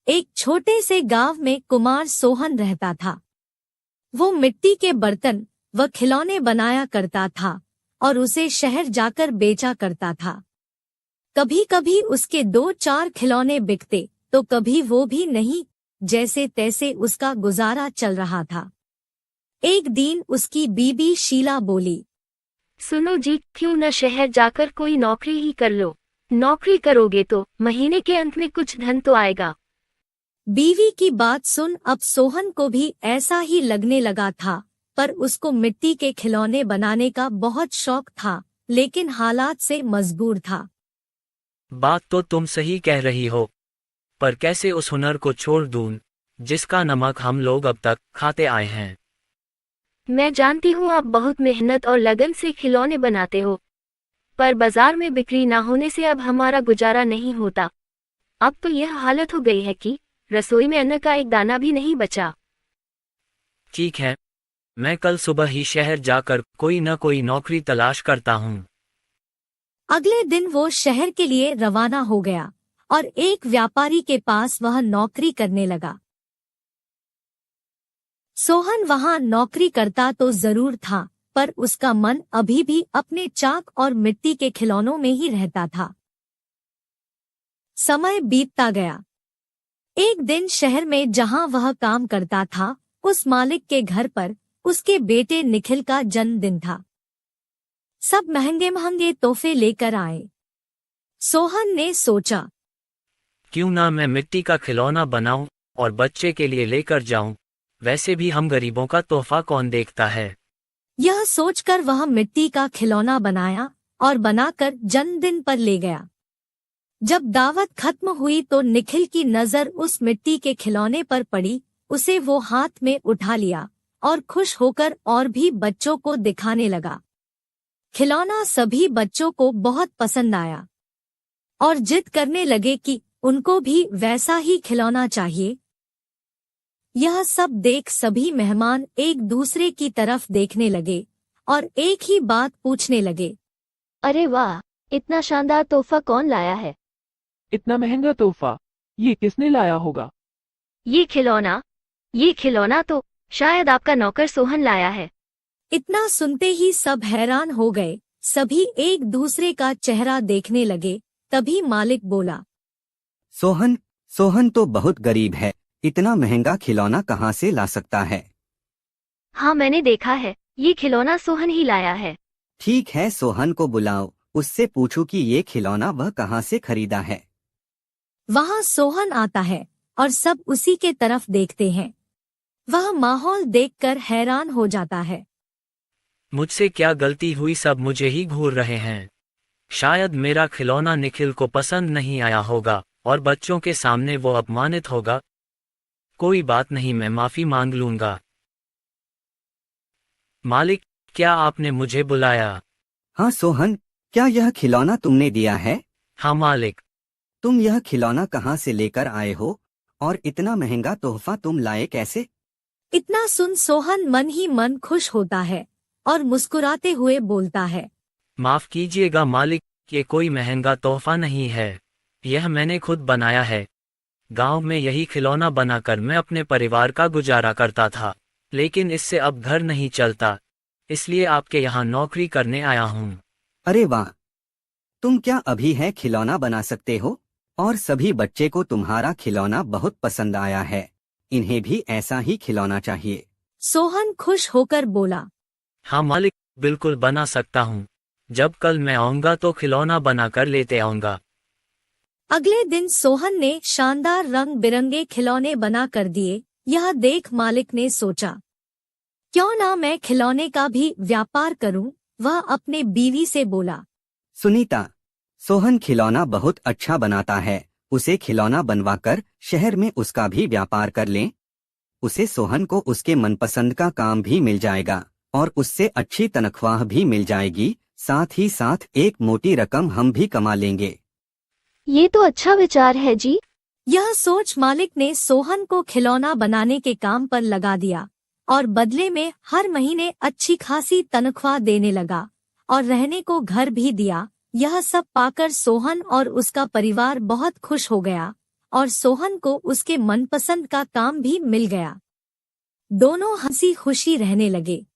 एक छोटे से गांव में कुमार सोहन रहता था। वो मिट्टी के बर्तन व खिलौने बनाया करता था और उसे शहर जाकर बेचा करता था। कभी कभी उसके 2-4 खिलौने बिकते तो कभी वो भी नहीं, जैसे तैसे उसका गुजारा चल रहा था। एक दिन उसकी बीबी शीला बोली, सुनो जी, क्यों न शहर जाकर कोई नौकरी ही कर लो। नौकरी करोगे तो महीने के अंत में कुछ धन तो आएगा। बीवी की बात सुन अब सोहन को भी ऐसा ही लगने लगा था, पर उसको मिट्टी के खिलौने बनाने का बहुत शौक था, लेकिन हालात से मजबूर था। बात तो तुम सही कह रही हो, पर कैसे उस हुनर को छोड़ दूं, जिसका नमक हम लोग अब तक खाते आए हैं। मैं जानती हूँ आप बहुत मेहनत और लगन से खिलौने बनाते हो, पर बाजार में बिक्री ना होने से अब हमारा गुजारा नहीं होता। अब तो यह हालत हो गई है कि रसोई में अन्न का एक दाना भी नहीं बचा। ठीक है, मैं कल सुबह ही शहर जाकर कोई न कोई नौकरी तलाश करता हूँ। अगले दिन वो शहर के लिए रवाना हो गया और एक व्यापारी के पास वह नौकरी करने लगा। सोहन वहां नौकरी करता तो जरूर था, पर उसका मन अभी भी अपने चाक और मिट्टी के खिलौनों में ही रहता था। समय बीतता गया। एक दिन शहर में जहां वह काम करता था, उस मालिक के घर पर उसके बेटे निखिल का जन्मदिन था। सब महंगे महंगे तोहफे लेकर आए। सोहन ने सोचा, क्यों ना मैं मिट्टी का खिलौना बनाऊं और बच्चे के लिए लेकर जाऊं, वैसे भी हम गरीबों का तोहफा कौन देखता है। यह सोचकर वह मिट्टी का खिलौना बनाया और बनाकर जन्मदिन पर ले गया। जब दावत खत्म हुई तो निखिल की नजर उस मिट्टी के खिलौने पर पड़ी। उसे वो हाथ में उठा लिया और खुश होकर और भी बच्चों को दिखाने लगा। खिलौना सभी बच्चों को बहुत पसंद आया और जिद करने लगे कि उनको भी वैसा ही खिलौना चाहिए। यह सब देख सभी मेहमान एक दूसरे की तरफ देखने लगे और एक ही बात पूछने लगे, अरे वाह, इतना शानदार तोहफा कौन लाया है? इतना महंगा तोहफा ये किसने लाया होगा? ये खिलौना तो शायद आपका नौकर सोहन लाया है। इतना सुनते ही सब हैरान हो गए। सभी एक दूसरे का चेहरा देखने लगे। तभी मालिक बोला, सोहन सोहन तो बहुत गरीब है, इतना महंगा खिलौना कहाँ से ला सकता है? हाँ, मैंने देखा है, ये खिलौना सोहन ही लाया है। ठीक है, सोहन को बुलाओ, उससे पूछो कि ये खिलौना वह कहाँ से खरीदा है। वहाँ सोहन आता है और सब उसी के तरफ देखते हैं। वह माहौल देखकर हैरान हो जाता है। मुझसे क्या गलती हुई, सब मुझे ही घूर रहे हैं। शायद मेरा खिलौना निखिल को पसंद नहीं आया होगा और बच्चों के सामने वो अपमानित होगा। कोई बात नहीं, मैं माफी मांग लूंगा। मालिक, क्या आपने मुझे बुलाया? हाँ सोहन, क्या यह खिलौना तुमने दिया है? हाँ मालिक। तुम यह खिलौना कहाँ से लेकर आए हो और इतना महंगा तोहफा तुम लाए कैसे? इतना सुन सोहन मन ही मन खुश होता है और मुस्कुराते हुए बोलता है, माफ कीजिएगा मालिक, ये कोई महंगा तोहफा नहीं है, यह मैंने खुद बनाया है। गांव में यही खिलौना बनाकर मैं अपने परिवार का गुजारा करता था, लेकिन इससे अब घर नहीं चलता, इसलिए आपके यहाँ नौकरी करने आया हूँ। अरे वाह, तुम क्या अभी है खिलौना बना सकते हो? और सभी बच्चे को तुम्हारा खिलौना बहुत पसंद आया है, इन्हें भी ऐसा ही खिलौना चाहिए। सोहन खुश होकर बोला, हाँ मालिक, बिल्कुल बना सकता हूँ। जब कल मैं आऊँगा तो खिलौना बनाकर लेते आऊँगा। अगले दिन सोहन ने शानदार रंग बिरंगे खिलौने बना कर दिए। यह देख मालिक ने सोचा, क्यों ना मैं खिलौने का भी व्यापार करूं। वह अपने बीवी से बोला, सुनीता, सोहन खिलौना बहुत अच्छा बनाता है, उसे खिलौना बनवाकर शहर में उसका भी व्यापार कर लें। उसे सोहन को उसके मनपसंद का काम भी मिल जाएगा और उससे अच्छी तनख्वाह भी मिल जाएगी, साथ ही साथ एक मोटी रकम हम भी कमा लेंगे। ये तो अच्छा विचार है जी। यह सोच मालिक ने सोहन को खिलौना बनाने के काम पर लगा दिया और बदले में हर महीने अच्छी खासी तनख्वाह देने लगा और रहने को घर भी दिया। यह सब पाकर सोहन और उसका परिवार बहुत खुश हो गया और सोहन को उसके मनपसंद का काम भी मिल गया। दोनों हंसी खुशी रहने लगे।